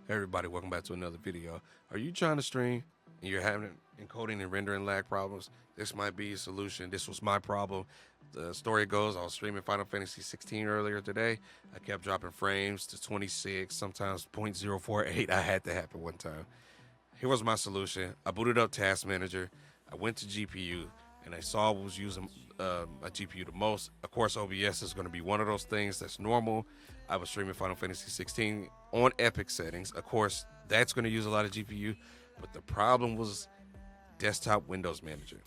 Hey everybody, welcome back to another video. Are you trying to stream and you're having encoding and rendering lag problems? This might be a solution. This was my problem. The story goes, I was streaming Final Fantasy 16 earlier today. I kept dropping frames to 26, sometimes 0.048. I had to happen one time. Here was my solution. I booted up Task Manager. I went to GPU and I saw what was using my GPU the most. Of course, OBS is going to be one of those things that's normal. I was streaming Final Fantasy 16 on Epic settings. Of course, that's going to use a lot of GPU, but the problem was Desktop Windows Manager.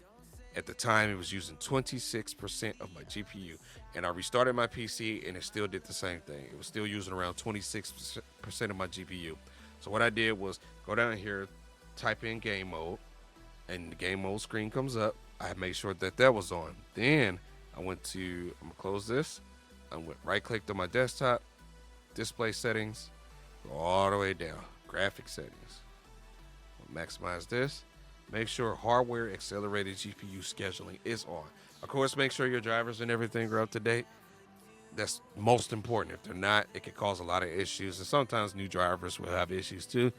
At the time, it was using 26% of my GPU, and I restarted my PC, and it still did the same thing. It was still using around 26% of my GPU. So what I did was go down here, type in game mode, and the game mode screen comes up. I made sure that that was on. Then I went to, I'm gonna close this. I went right-clicked on my desktop, display settings, go all the way down, graphic settings. I'll maximize this. Make sure hardware accelerated GPU scheduling is on. Of course, make sure your drivers and everything are up to date. That's most important. If they're not, it can cause a lot of issues, and sometimes new drivers will have issues too.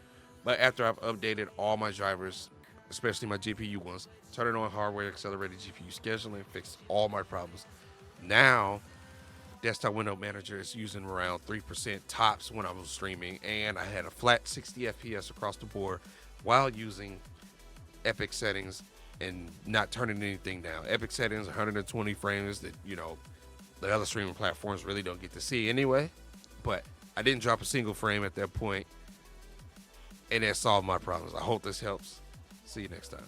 But after I've updated all my drivers, especially my GPU ones, turn it on hardware accelerated GPU scheduling, fixed all my problems. Now, Desktop Window Manager is using around 3% tops when I was streaming, and I had a flat 60 FPS across the board while using Epic settings and not turning anything down. Epic settings, 120 frames that, the other streaming platforms really don't get to see anyway. But I didn't drop a single frame at that point, and that solved my problems. I hope this helps. See you next time.